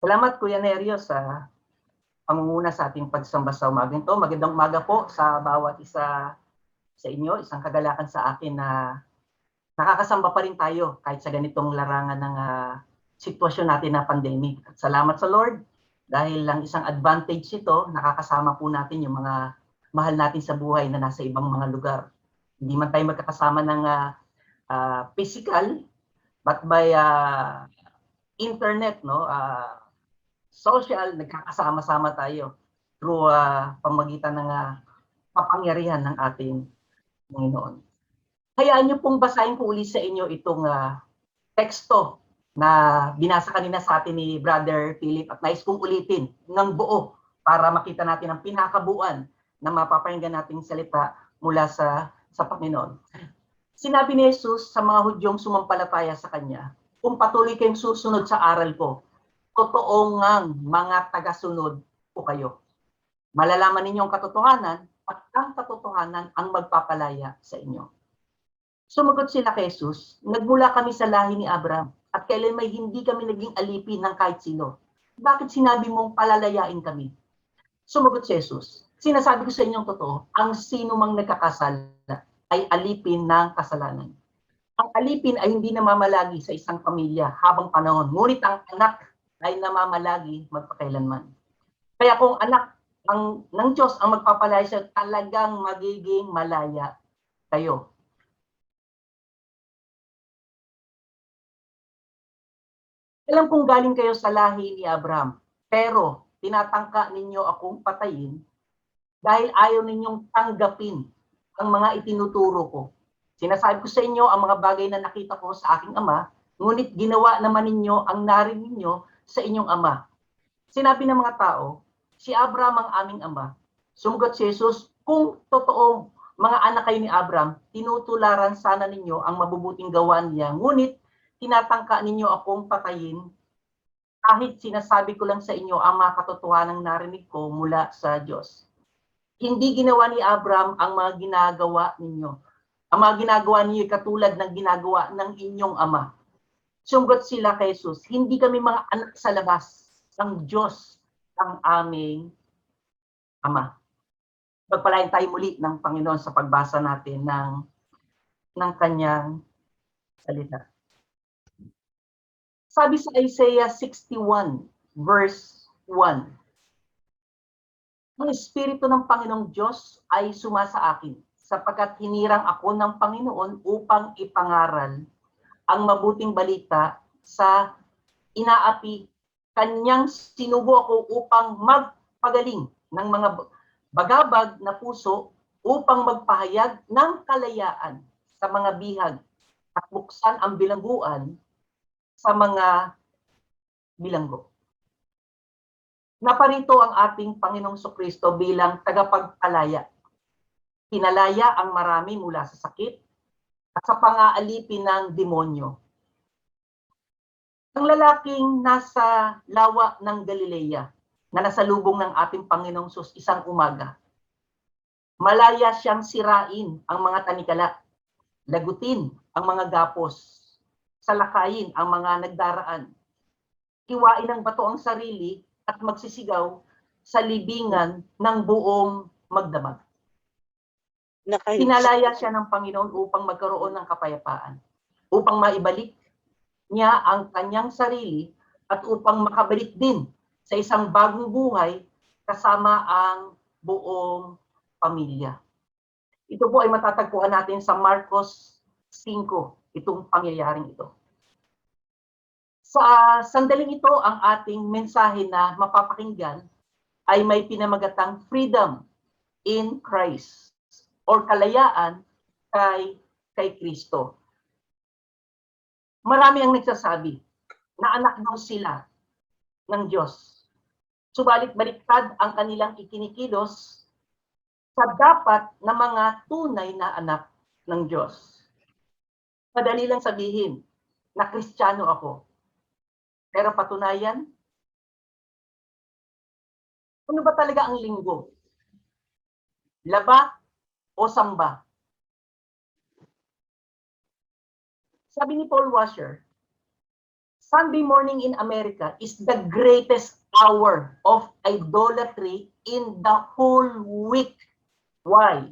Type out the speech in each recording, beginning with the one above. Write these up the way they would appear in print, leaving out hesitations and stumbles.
Salamat Kuya Nerio sa pangunguna sa ating pagsamba sa umagang ito. Magandang umaga po sa bawat isa sa inyo. Isang kagalakan sa akin na nakakasamba pa rin tayo kahit sa ganitong larangan ng sitwasyon natin na pandemic. At salamat sa Lord dahil lang isang advantage ito, nakakasama po natin yung mga mahal natin sa buhay na nasa ibang mga lugar. Hindi man tayo magkakasama ng physical, but by internet, no? Social, nagkakasama-sama tayo through pamagitan ng kapangyarihan ng ating Panginoon. Hayaan niyo pong basahin ko uli sa inyo itong teksto na binasa kanina sa atin ni Brother Philip at nais kong ulitin ng buo para makita natin ang pinakabuuan na mapapakinggan nating salita mula sa Panginoon. Sinabi ni Jesus sa mga Hudyong sumampalataya sa Kanya, kung patuloy kayong susunod sa aral ko, totoo ngang mga tagasunod po kayo. Malalaman ninyo ang katotohanan at ang katotohanan ang magpapalaya sa inyo. Sumagot sila kay Jesus, nagmula kami sa lahi ni Abraham at kailan may hindi kami naging alipin ng kahit sino. Bakit sinabi mong palalayain kami? Sumagot si Jesus, sinasabi ko sa inyong totoo, ang sino mang nagkakasala ay alipin ng kasalanan. Ang alipin ay hindi namamalagi sa isang pamilya habang panahon, ngunit ang anak ay namamalagi magpakailanman. Kaya kung anak ng Diyos ang magpapalaya sa talagang magiging malaya kayo. Alam kong galing kayo sa lahi ni Abraham, pero tinatangka ninyo akong patayin dahil ayaw ninyong tanggapin ang mga itinuturo ko. Sinasabi ko sa inyo ang mga bagay na nakita ko sa aking ama, ngunit ginawa naman ninyo ang narinig ninyo sa inyong ama. Sinabi ng mga tao, si Abraham ang aming ama. Sumagot si Jesus, kung totoo mga anak kayo ni Abraham, tinutularan sana ninyo ang mabubuting gawain niya, ngunit tinatangka ninyo akong patayin kahit sinasabi ko lang sa inyo ang mga katotohanang narinig ko mula sa Diyos. Hindi ginawa ni Abraham ang mga ginagawa ninyo. Ang mga ginagawa niyo ay katulad ng ginagawa ng inyong ama. Sumagot sila kay Jesus, hindi kami mga anak sa labas. Ang Diyos ang aming Ama. Pagpalain tayo muli ng Panginoon sa pagbasa natin ng kanyang salita. Sabi sa Isaiah 61 verse 1, ang Espiritu ng Panginoong Diyos ay sumasa akin, sapagkat hinirang ako ng Panginoon upang ipangaral ang mabuting balita sa inaapi. Kanyang sinubo ako upang magpagaling ng mga bagabag na puso upang magpahayag ng kalayaan sa mga bihag at buksan ang bilangguan sa mga bilanggo. Naparito ang ating Panginoong Kristo bilang tagapagpalaya. Pinalaya ang marami mula sa sakit at sa pang-aalipin ng demonyo. Ang lalaking nasa lawa ng Galilea na nasalubong ng ating Panginoong Sus isang umaga. Malaya siyang sirain ang mga tanikala, lagutin ang mga gapos, salakayin ang mga nagdaraan, hiwain ng bato ang sarili at magsisigaw sa libingan ng buong magdamag. Pinalaya siya ng Panginoon upang magkaroon ng kapayapaan, upang maibalik niya ang kanyang sarili at upang makabalik din sa isang bagong buhay kasama ang buong pamilya. Ito po ay matatagpuan natin sa Marcos 5, itong pangyayaring ito. Sa sandaling ito, ang ating mensahe na mapapakinggan ay may pinamagatang freedom in Christ or kalayaan kay Kristo. Marami ang nagsasabi na anak daw sila ng Diyos. Subalit baliktad ang kanilang ikinikilos sa dapat na mga tunay na anak ng Diyos. Madali lang sabihin na Kristiyano ako. Pero patunayan, ano ba talaga ang linggo? Laba o samba? Sabi ni Paul Washer, Sunday morning in America is the greatest hour of idolatry in the whole week. Why?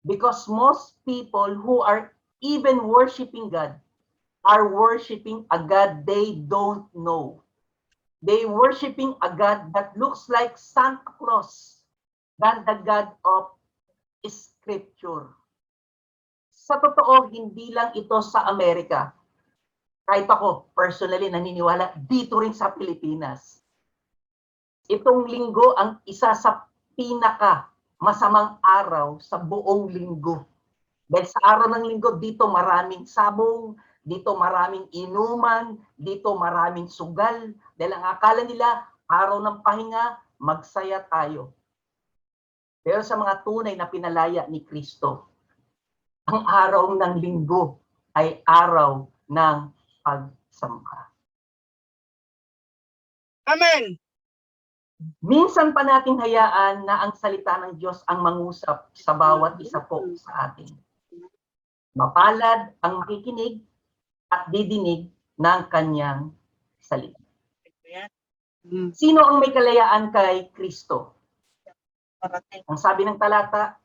Because most people who are even worshiping God are worshiping a God they don't know. They worshiping a God that looks like Santa Claus than the God of Scripture. Sa totoo, hindi lang ito sa Amerika. Kahit ako, personally, naniniwala dito rin sa Pilipinas. Itong linggo ang isa sa pinaka masamang araw sa buong linggo. Dahil sa araw ng linggo, dito maraming sabong, dito maraming inuman, dito maraming sugal. Dahil ang akala nila, araw ng pahinga, magsaya tayo. Pero sa mga tunay na pinalaya ni Kristo, ang araw ng linggo ay araw ng pagsamba. Amen. Minsan pa nating hayaan na ang salita ng Diyos ang mangusap sa bawat isa po sa atin. Mapalad ang makikinig at didinig ng kanyang salita. Sino ang may kalayaan kay Kristo? Ang sabi ng talata,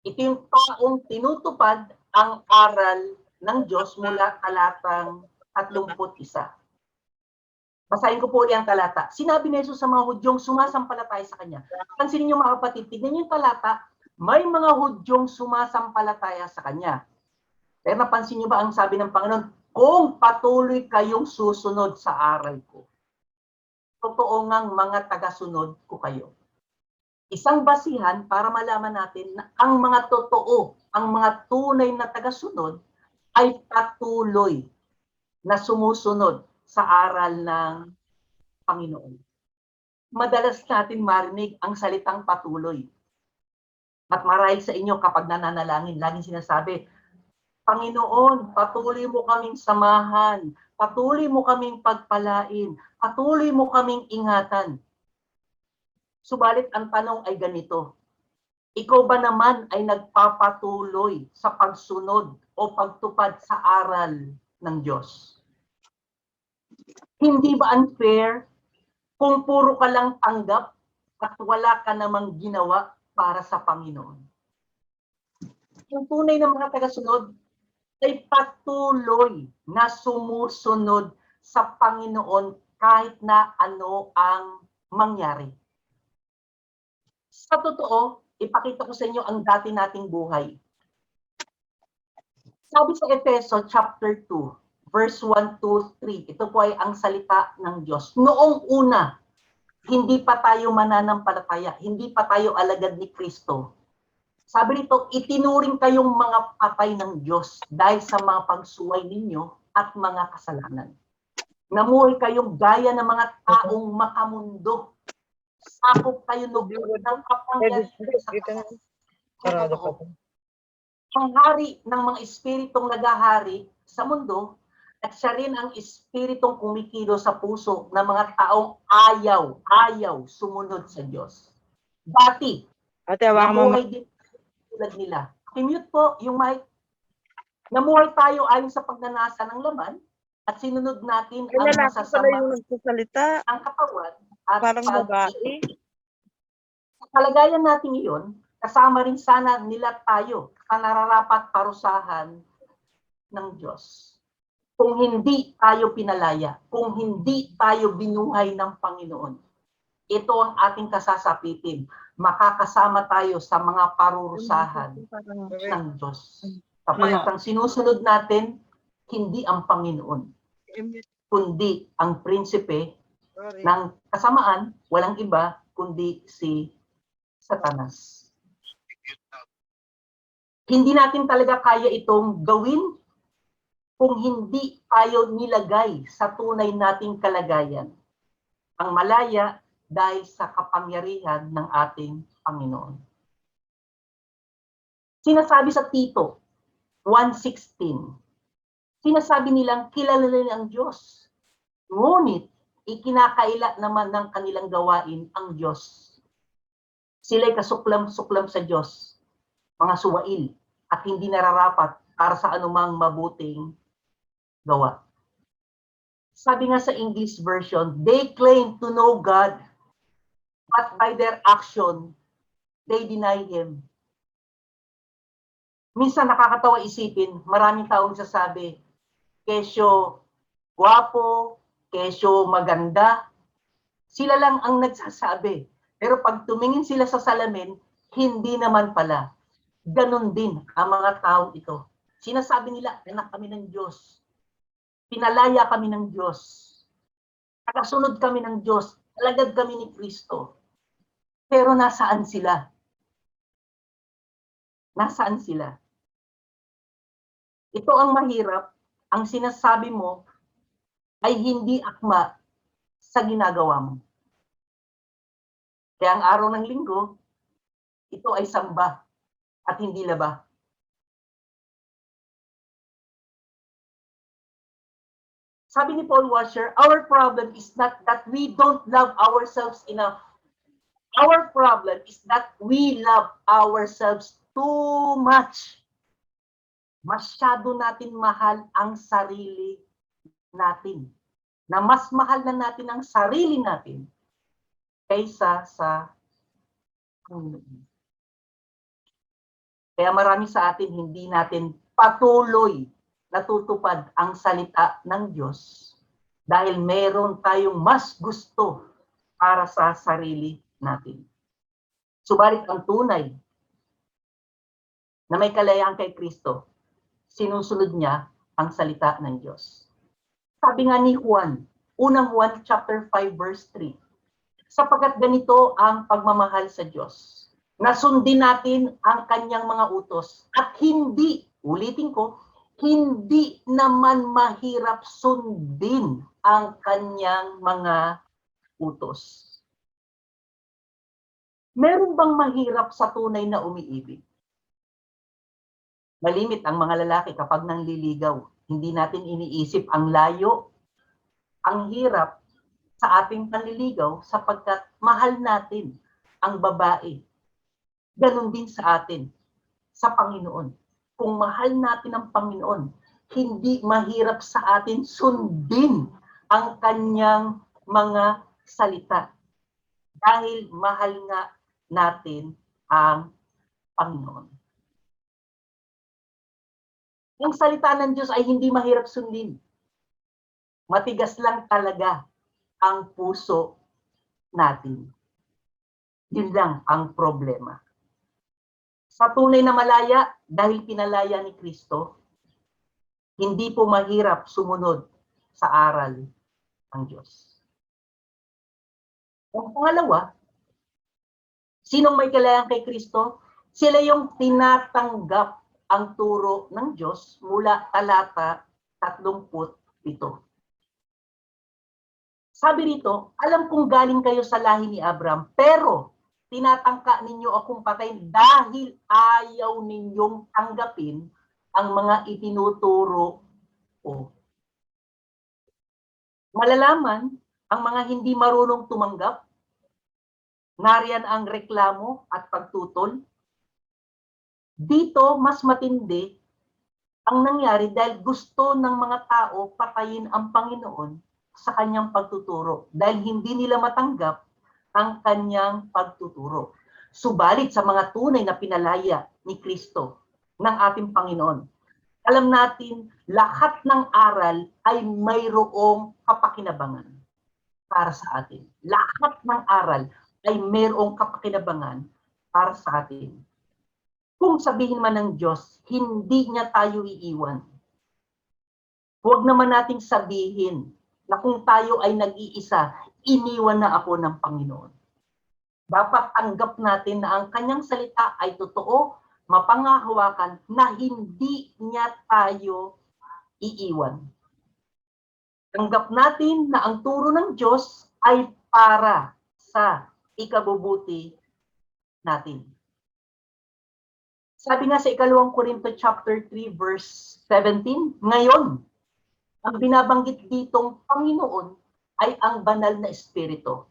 ito yung taong tinutupad ang aral ng Diyos mula talatang 31. Basahin ko po ulit ang talata. Sinabi ni Jesus sa mga Hudyong sumasampalataya sa Kanya. Pansinin niyo mga kapatid, tignan niyo yung talata, may mga Hudyong sumasampalataya sa Kanya. Pero napansin niyo ba ang sabi ng Panginoon? Kung patuloy kayong susunod sa aral ko. Totoo ngang mga tagasunod ko kayo. Isang basihan para malaman natin na ang mga totoo, ang mga tunay na tagasunod ay patuloy na sumusunod sa aral ng Panginoon. Madalas natin marinig ang salitang patuloy. At marahil sa inyo kapag nananalangin, laging sinasabi, Panginoon, patuloy mo kaming samahan, patuloy mo kaming pagpalain, patuloy mo kaming ingatan. Subalit ang tanong ay ganito, ikaw ba naman ay nagpapatuloy sa pagsunod o pagtupad sa aral ng Diyos? Hindi ba unfair kung puro ka lang tanggap at wala ka namang ginawa para sa Panginoon? Yung tunay na mga tagasunod ay patuloy na sumusunod sa Panginoon kahit na ano ang mangyari. Sa totoo, ipakita ko sa inyo ang dati nating buhay. Sabi sa Efeso chapter 2, verse 1, 2, 3, ito po ay ang salita ng Diyos. Noong una, hindi pa tayo mananampalataya, hindi pa tayo alagad ni Kristo. Sabi nito, itinuring kayong mga patay ng Diyos dahil sa mga pagsuway ninyo at mga kasalanan. Namuhay kayong gaya ng mga taong makamundo. Sakop kayo ng kapangyarihan sa kasalanan. Ang hari ng mga espiritong nagahari sa mundo at siya rin ang espiritong kumikilo sa puso ng mga taong ayaw sumunod sa Diyos. Dati, namuhay din tulad nila. I-mute po yung mic. Namuhay tayo ayon sa pagnanasa ng laman at sinunod natin ang masasama ang katawan at parang babae. Sa kalagayan natin iyon, kasama rin sana nila tayo sa nararapat parusahan ng Diyos. Kung hindi tayo pinalaya, kung hindi tayo binuhay ng Panginoon, ito ang ating kasasapitin. Makakasama tayo sa mga parurusahan ng Diyos. Kapag ang sinusunod natin, hindi ang Panginoon, kundi ang prinsipe ng kasamaan, walang iba, kundi si Satanas. Hindi natin talaga kaya itong gawin kung hindi tayo nilagay sa tunay nating kalagayan. Ang malaya dahil sa kapangyarihan ng ating Panginoon. Sinasabi sa Tito 1:16, sinasabi nilang kilala nila ang Diyos. Ngunit ikinakaila naman ng kanilang gawain ang Diyos. Sila'y kasuklam-suklam sa Diyos, mga suwail, at hindi nararapat para sa anumang mabuting gawa. Sabi nga sa English version, they claim to know God, but by their action, they deny Him. Minsan nakakatawa isipin, maraming taong sasabi, kesyo gwapo, kesyo maganda, sila lang ang nagsasabi. Pero pag tumingin sila sa salamin, hindi naman pala. Ganon din ang mga taong ito. Sinasabi nila, anak kami ng Diyos. Pinalaya kami ng Diyos. Nakasunod kami ng Diyos. Alagad kami ni Kristo. Pero nasaan sila? Nasaan sila? Ito ang mahirap. Ang sinasabi mo ay hindi akma sa ginagawa mo. Kaya ang araw ng linggo, ito ay samba at hindi laba. Sabi ni Paul Washer, our problem is not that we don't love ourselves enough. Our problem is that we love ourselves too much. Masyado natin mahal ang sarili natin. Na mas mahal na natin ang sarili natin kaysa sa Panginoon. Kaya marami sa atin hindi natin patuloy natutupad ang salita ng Diyos dahil meron tayong mas gusto para sa sarili natin. Subalit ang tunay na may kalayaan kay Kristo, sinusunod niya ang salita ng Diyos. Sabi nga ni Juan, unang Juan chapter 5 verse 3, sapagkat ganito ang pagmamahal sa Diyos, na sundin natin ang kanyang mga utos at hindi, ulitin ko, hindi naman mahirap sundin ang kanyang mga utos. Meron bang mahirap sa tunay na umiibig? Malimit ang mga lalaki kapag nanliligaw. Hindi natin iniisip ang layo, ang hirap sa ating panliligaw sapagkat mahal natin ang babae. Ganon din sa atin, sa Panginoon. Kung mahal natin ang Panginoon, hindi mahirap sa atin sundin ang kanyang mga salita. Dahil mahal nga natin ang Panginoon. Ang salita ng Diyos ay hindi mahirap sundin. Matigas lang talaga ang puso natin. Yun lang ang problema. Sa tunay na malaya, dahil pinalaya ni Kristo, hindi po mahirap sumunod sa aral ng Diyos. Ang pangalawa, sinong may kalayaan kay Kristo? Sila yung tinatanggap ang turo ng Diyos mula talata 37. Sabi rito, alam kong galing kayo sa lahi ni Abraham, pero tinatangka ninyo akong patayin dahil ayaw ninyong tanggapin ang mga itinuturo ko. Malalaman ang mga hindi marunong tumanggap, nariyan ang reklamo at pagtutol. Dito, mas matindi ang nangyari dahil gusto ng mga tao patayin ang Panginoon sa kanyang pagtuturo dahil hindi nila matanggap ang kanyang pagtuturo. Subalit sa mga tunay na pinalaya ni Kristo ng ating Panginoon, alam natin lahat ng aral ay mayroong kapakinabangan para sa atin. Lahat ng aral ay mayroong kapakinabangan para sa atin. Kung sabihin man ng Diyos, hindi niya tayo iiwan. Huwag naman nating sabihin na kung tayo ay nag-iisa, iniwan na ako ng Panginoon. Dapat tanggap natin na ang kanyang salita ay totoo, mapangahawakan na hindi niya tayo iiwan. Tanggap natin na ang turo ng Diyos ay para sa ikabubuti natin. Sabi nga sa 2 Korinto chapter 3 verse 17, ngayon, ang binabanggit ditong Panginoon ay ang banal na Espiritu.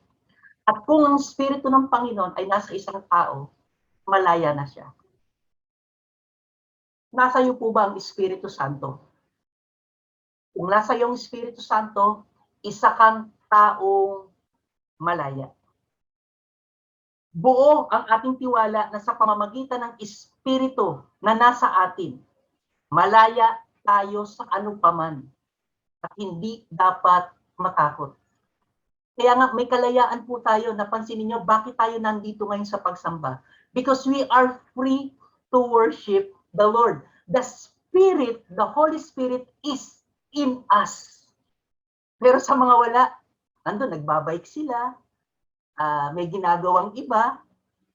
At kung ang Espiritu ng Panginoon ay nasa isang tao, malaya na siya. Nasa iyo po ba ang Espiritu Santo? Kung nasa iyo ang Espiritu Santo, isa kang taong malaya. Buo ang ating tiwala na sa pamamagitan ng Espiritu na nasa atin, malaya tayo sa anupaman at hindi dapat matakot. Kaya nga may kalayaan po tayo. Napansin niyo bakit tayo nandito ngayon sa pagsamba? Because we are free to worship the Lord. The Spirit, the Holy Spirit is in us. Pero sa mga wala, nandun, nagbabike sila, may ginagawang iba,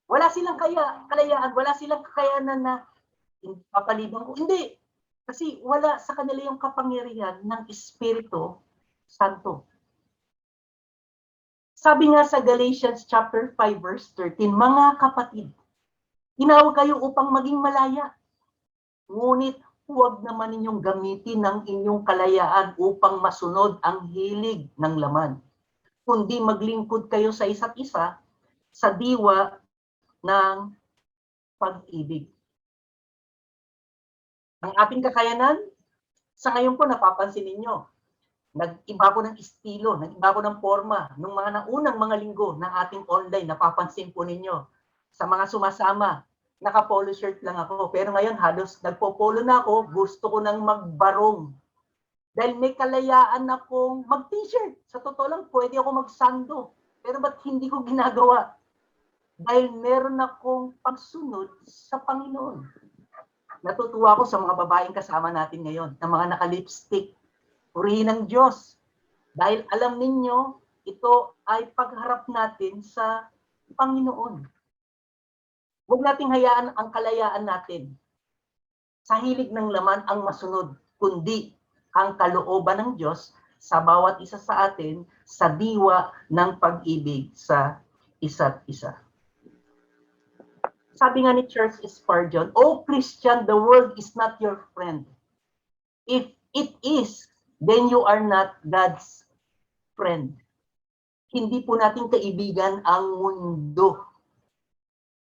wala silang kalayaan, wala silang kakayanan na papaliban ko. Hindi. Kasi wala sa kanila yung kapangyarihan ng Espiritu Santo. Sabi nga sa Galatians chapter 5 verse 13, mga kapatid, tinawag kayo upang maging malaya. Ngunit huwag naman ninyong gamitin ng inyong kalayaan upang masunod ang hilig ng laman, kundi maglingkod kayo sa isa't isa sa diwa ng pag-ibig. Ang ating kakayanan, sa ngayon po napapansin ninyo, nag-iba ko ng estilo, nag-iba ko ng forma. Nung mga naunang mga linggo ng ating online, napapansin po ninyo, sa mga sumasama, naka-polo shirt lang ako. Pero ngayon halos nagpo-polo na ako, gusto ko nang magbarong. Dahil may kalayaan akong mag-t-shirt. Sa totoo lang, pwede ako magsando. Pero ba't hindi ko ginagawa? Dahil meron akong pagsunod sa Panginoon. Natutuwa ako sa mga babaeng kasama natin ngayon, na mga naka-lipstick. Purihin ng Diyos. Dahil alam ninyo, ito ay pagharap natin sa Panginoon. Huwag nating hayaan ang kalayaan natin sa hilig ng laman ang masunod, kundi ang kalooban ng Diyos sa bawat isa sa atin sa diwa ng pag-ibig sa isa't isa. Sabi nga ni Charles Spurgeon, "O Christian, the world is not your friend. If it is, then you are not God's friend." Hindi po natin kaibigan ang mundo.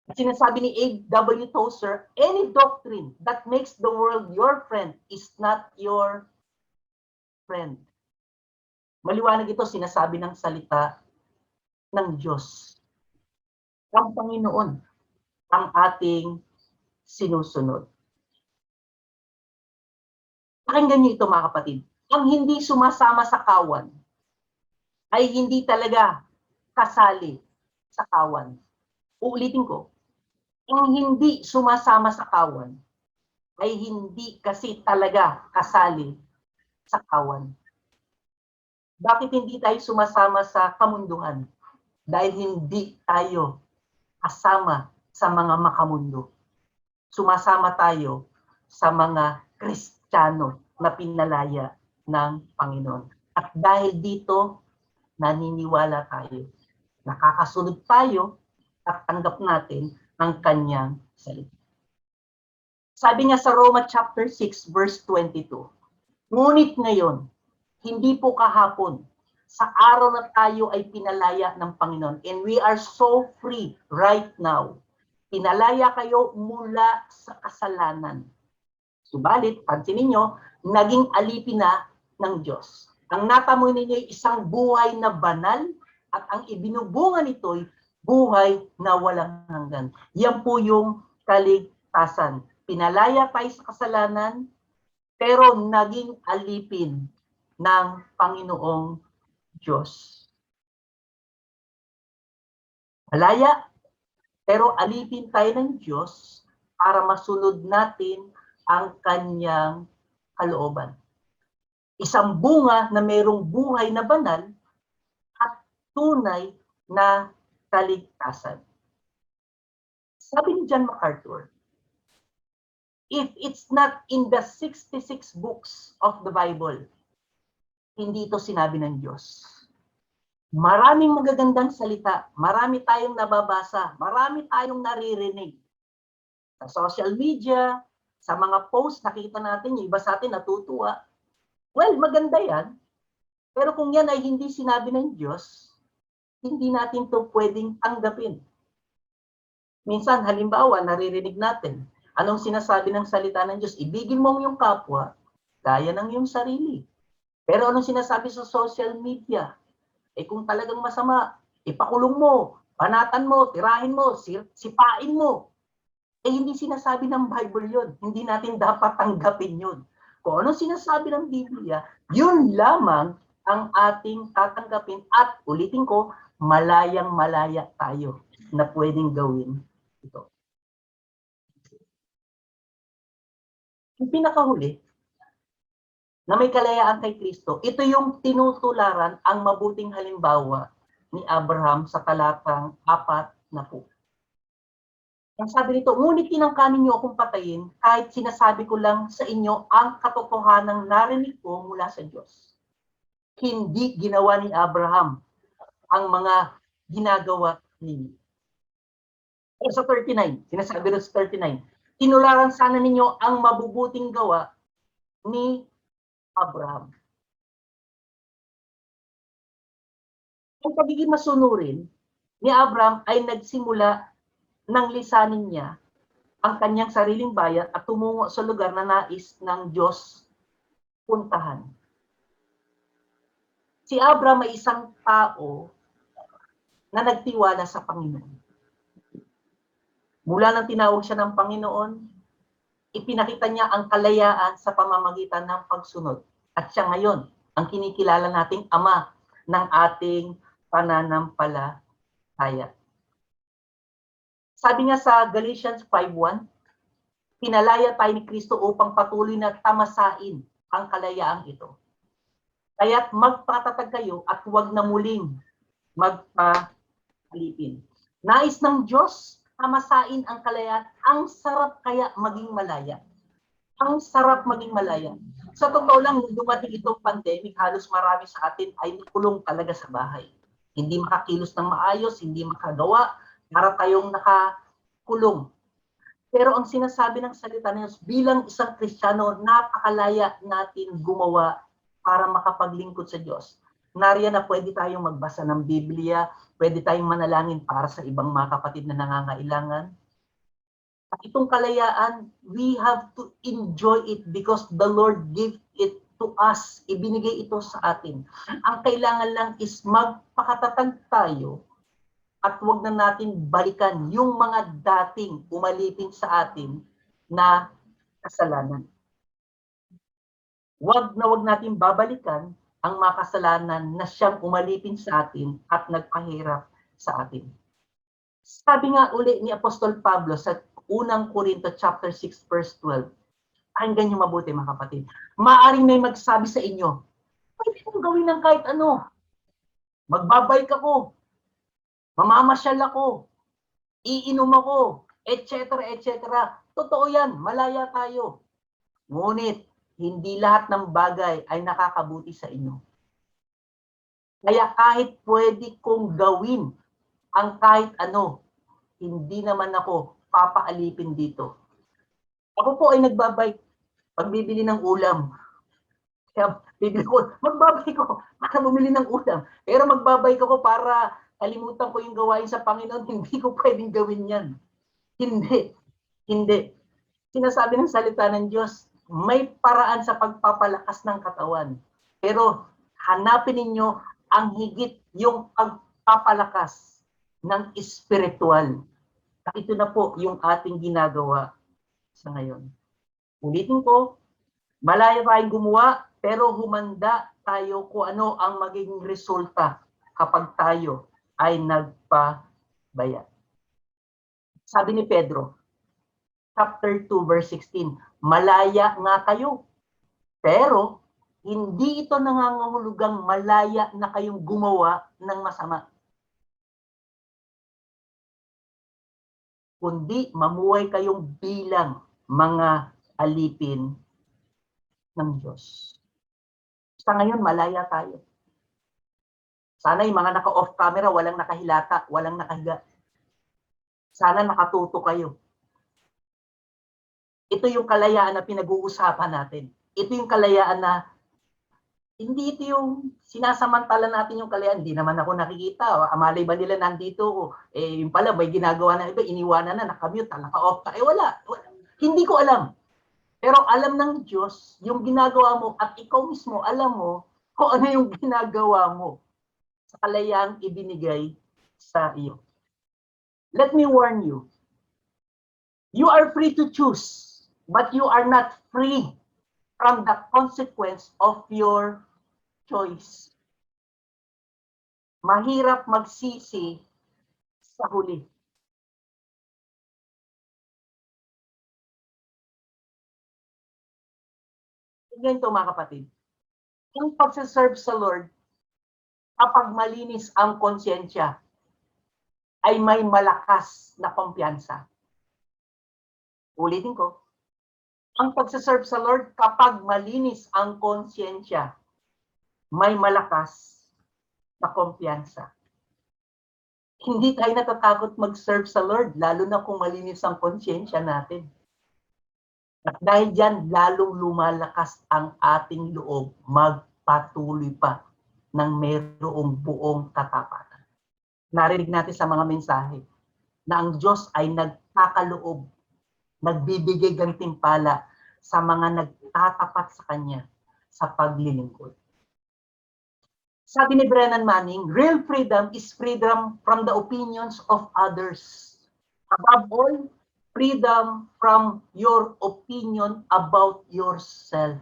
At sinasabi ni A.W. Tozer, any doctrine that makes the world your friend is not your friend. Maliwanag ito, sinasabi ng salita ng Diyos. Ang Panginoon ang ating sinusunod. Pakinggan niyo ito mga kapatid. Ang hindi sumasama sa kawan ay hindi talaga kasali sa kawan. Uulitin ko. Ang hindi sumasama sa kawan ay hindi kasi talaga kasali sa kawan. Bakit hindi tayo sumasama sa kamunduhan? Dahil hindi tayo kasama sa mga makamundo. Sumasama tayo sa mga Kristiyano na pinalaya ng Panginoon. At dahil dito, naniniwala tayo. Nakakasunod tayo at tanggap natin ang kanyang salita. Sabi nga sa Roma chapter 6 verse 22, ngunit ngayon, hindi po kahapon, sa araw na tayo ay pinalaya ng Panginoon, and we are so free right now. Pinalaya kayo mula sa kasalanan. Subalit, pansinin nyo, naging alipin na ng Diyos. Ang natamo ninyo ay isang buhay na banal at ang ibinubunga nito'y buhay na walang hanggan. Yan po yung kaligtasan. Pinalaya tayo sa kasalanan, pero naging alipin ng Panginoong Diyos. Malaya, pero alipin tayo ng Diyos para masunod natin ang kanyang kalooban. Isang bunga na mayroong buhay na banal at tunay na kaligtasan. Sabi ni John MacArthur, if it's not in the 66 books of the Bible, hindi ito sinabi ng Diyos. Maraming magagandang salita, marami tayong nababasa, marami tayong naririnig. Sa social media, sa mga posts, nakita natin, yung iba sa atin natutuwa. Well, maganda yan. Pero kung yan ay hindi sinabi ng Diyos, hindi natin to pwedeng tanggapin. Minsan, halimbawa, naririnig natin, anong sinasabi ng salita ng Diyos? Ibigin mo ang iyong kapwa, gaya ng iyong sarili. Pero anong sinasabi sa social media? Eh kung talagang masama, ipakulong mo, banatan mo, tirahin mo, sipain mo. Eh hindi sinasabi ng Bible yun. Hindi natin dapat tanggapin yun. Kung anong sinasabi ng Biblia, yun lamang ang ating tatanggapin at ulitin ko, malayang-malaya tayo na pwedeng gawin ito. Yung pinakahuli, na may kalayaan kay Kristo, ito yung tinutularan ang mabuting halimbawa ni Abraham sa talatang 4. Ang sabi nito, ngunit tinangkanin niyo akong patayin kahit sinasabi ko lang sa inyo ang katotohanang narinig ko mula sa Diyos. Hindi ginawa ni Abraham ang mga ginagawa ninyo. Sa 39, sinasabi rin sa 39, tinularan sana ninyo ang mabubuting gawa ni Abraham. Ang pagiging masunurin ni Abraham ay nagsimula ng lisanin niya ang kanyang sariling bayan at tumungo sa lugar na nais ng Diyos puntahan. Si Abraham ay isang tao na nagtiwala sa Panginoon. Mula nang tinawag siya ng Panginoon, ipinakita niya ang kalayaan sa pamamagitan ng pagsunod. At siya ngayon, ang kinikilala nating ama ng ating pananampalataya. Sabi nga sa Galatians 5:1, pinalaya tayo ni Kristo upang patuloy na tamasain ang kalayaang ito. Kaya't magpatatag kayo at huwag na muling magpalipin. Nais ng Diyos tamasain ang kalayaan. Ang sarap kaya maging malaya. Ang sarap maging malaya. Sa totoo lang, dumating itong pandemic, halos marami sa atin ay nakulong talaga sa bahay. Hindi makakilos ng maayos, hindi makagawa, para tayong nakakulong. Pero ang sinasabi ng salita ng Diyos, bilang isang Kristiyano, napakalaya natin gumawa para makapaglingkod sa Diyos. Nariyan na pwede tayong magbasa ng Biblia, pwede tayong manalangin para sa ibang mga kapatid na nangangailangan. At itong kalayaan, we have to enjoy it because the Lord gave it to us. Ibinigay ito sa atin. Ang kailangan lang is magpakatatag tayo at huwag na natin balikan yung mga dating umalipin sa atin na kasalanan. Huwag natin babalikan ang mga kasalanan na siyang umalipin sa atin at nagpahirap sa atin. Sabi nga uli ni Apostol Pablo sa unang Korinto chapter 6 verse 12, pakinggan niyo mabuti mga kapatid. Maaring may magsabi sa inyo, pwede kong gawin ng kahit ano. Magbabike ako, mamamasyal ako, iinom ako, etc. etc. Totoo yan, malaya tayo. Ngunit, hindi lahat ng bagay ay nakakabuti sa inyo. Kaya kahit pwede kong gawin ang kahit ano, hindi naman ako papaalipin dito. Ako po ay nagbabike pag bibili ng ulam. Kaya bibili ko, magbabike ko para bumili ng ulam. Pero magbabike ako para kalimutan ko yung gawain sa Panginoon, hindi ko pwedeng gawin yan. Hindi. Hindi. Sinasabi ng salita ng Diyos, may paraan sa pagpapalakas ng katawan. Pero hanapin ninyo ang higit yung pagpapalakas ng espiritual. At ito na po yung ating ginagawa sa ngayon. Ulitin ko, malaya tayong gumawa, pero humanda tayo kung ano ang magiging resulta kapag tayo ay nagpabaya. Sabi ni Pedro, chapter 2, verse 16, malaya nga kayo, pero hindi ito nangangahulugang malaya na kayong gumawa ng masama. Kundi mamuhay kayong bilang mga alipin ng Diyos. Sa ngayon, malaya tayo. Sana yung mga naka-off camera, walang nakahilata, walang nakahiga. Sana nakatuto kayo. Ito yung kalayaan na pinag-uusapan natin. Ito yung kalayaan na hindi ito yung sinasamantala natin yung kalayaan. Hindi naman ako nakikita. Amalay ba nila nandito ko? Eh, yung pala, may ginagawa na iba, iniwanan na, nakamute, naka-off ka. Eh, wala. Hindi ko alam. Pero alam ng Diyos, yung ginagawa mo at ikaw mismo, alam mo, kung ano yung ginagawa mo sa kalayaang ibinigay sa iyo. Let me warn you. You are free to choose, but you are not free from the consequence of your choice. Mahirap magsisi sa huli. Ganito mga kapatid, yung pagsaserve sa Lord, kapag malinis ang konsyensya, ay may malakas na kumpiyansa. Ulitin ko, ang pagsaserve sa Lord, kapag malinis ang konsyensya, may malakas na kumpiyansa. Hindi tayo natatakot mag-serve sa Lord, lalo na kung malinis ang konsyensya natin. At dahil dyan, lalong lumalakas ang ating loob magpatuloy pa ng mayroong buong katapatan. Narinig natin sa mga mensahe na ang Diyos ay nagkakaloob, nagbibigay gantimpala sa mga nagtatapat sa Kanya sa paglilingkod. Sabi ni Brennan Manning, real freedom is freedom from the opinions of others. Above all, freedom from your opinion about yourself.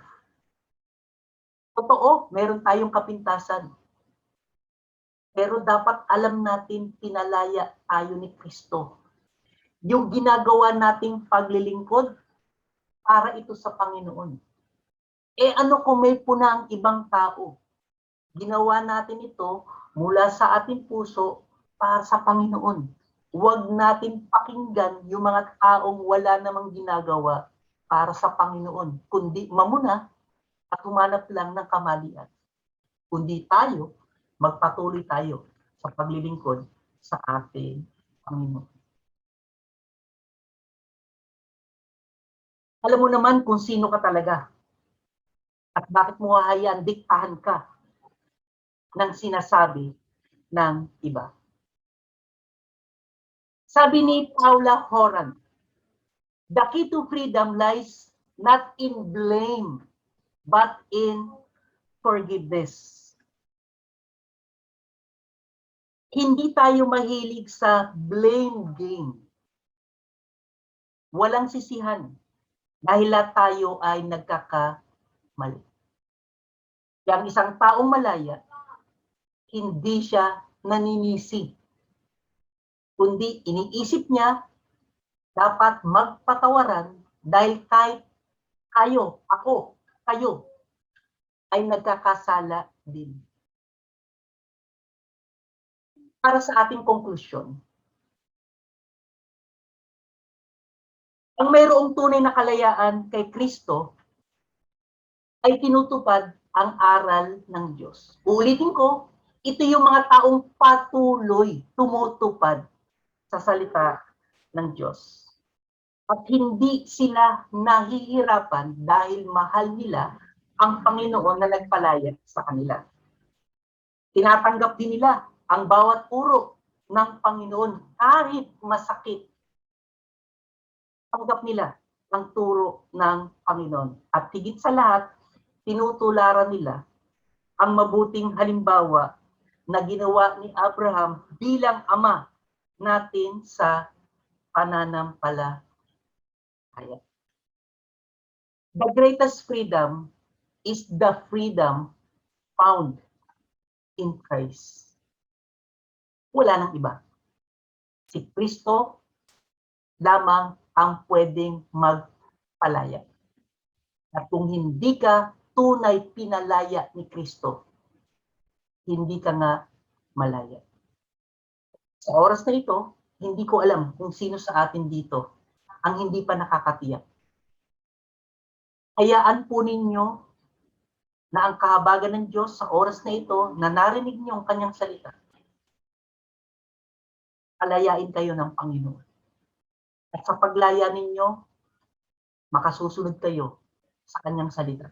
Totoo, meron tayong kapintasan. Pero dapat alam natin, pinalaya tayo ni Kristo. Yung ginagawa nating paglilingkod, para ito sa Panginoon. Ano kung may puna ang ibang tao? Ginawa natin ito mula sa ating puso para sa Panginoon. Huwag natin pakinggan yung mga taong wala namang ginagawa para sa Panginoon, kundi mamuna at humanap lang ng kamalian. Kundi tayo, magpatuloy tayo sa paglilingkod sa ating Panginoon. Alam mo naman kung sino ka talaga at bakit mo hahayaan diktahan ka ng sinasabi ng iba. Sabi ni Paula Horan, the key to freedom lies not in blame, but in forgiveness. Hindi tayo mahilig sa blame game. Walang sisihan dahil lahat tayo ay nagkakamali. Yang isang taong malaya, hindi siya naninisi, kundi iniisip niya dapat magpatawaran dahil kahit kayo, ako, kayo, ay nagkakasala din. Para sa ating konklusyon, ang mayroong tunay na kalayaan kay Kristo ay tinutupad ang aral ng Diyos. Uulitin ko, ito yung mga taong patuloy tumutupad sa salita ng Diyos. At hindi sila nahihirapan dahil mahal nila ang Panginoon na nagpalaya sa kanila. Tinatanggap din nila ang bawat uro ng Panginoon kahit masakit. Tanggap nila ang turo ng Panginoon. At higit sa lahat, tinutularan nila ang mabuting halimbawa na ginawa ni Abraham bilang ama natin sa pananampalataya. The greatest freedom is the freedom found in Christ. Wala nang iba. Si Kristo lamang ang pwedeng magpalaya. At kung hindi ka tunay pinalaya ni Kristo, hindi ka nga malaya. Sa oras na ito, hindi ko alam kung sino sa atin dito ang hindi pa nakakatiyak. Hayaan po ninyo na ang kahabagan ng Diyos sa oras na ito na narinig niyo ang kanyang salita. Palayain kayo ng Panginoon. At sa paglaya ninyo, makasusunod kayo sa kanyang salita.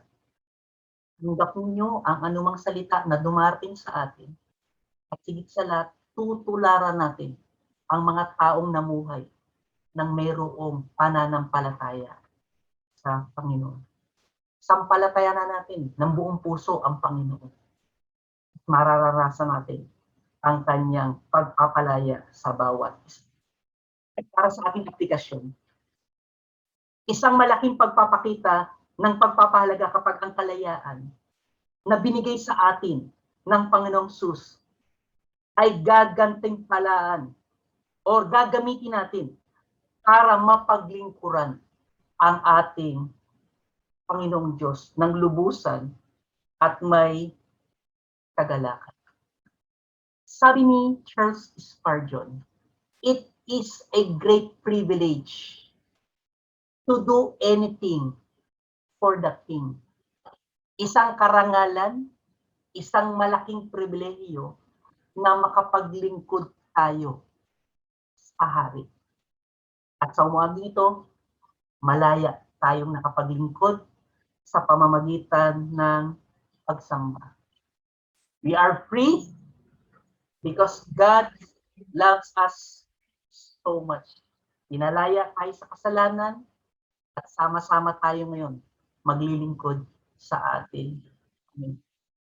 Tanggap ninyo ang anumang salita na dumarating sa atin. At higit sa lahat, tutularan natin ang mga taong namuhay ng mayroong pananampalataya sa Panginoon. Sampalatayanan natin ng buong puso ang Panginoon. mararanasan natin ang kanyang pagpapalaya sa bawat isa. At para sa ating aplikasyon, isang malaking pagpapakita ng pagpapahalaga kapag ang kalayaan na binigay sa atin ng Panginoong Sus ay gagantimpalaan o gagamitin natin para mapaglingkuran ang ating Panginoong Diyos ng lubusan at may kagalakan. Sabi ni Charles Spurgeon, "It is a great privilege to do anything for the King." Isang karangalan, isang malaking pribilehiyo na makapaglingkod tayo sa hari. At sa umagang ito, malaya tayong nakapaglingkod sa pamamagitan ng pagsamba. We are free because God loves us so much. Pinalaya tayo sa kasalanan at sama-sama tayo ngayon maglilingkod sa atin.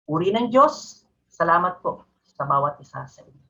Puri ng Diyos, salamat po sa bawat isa sa inyo.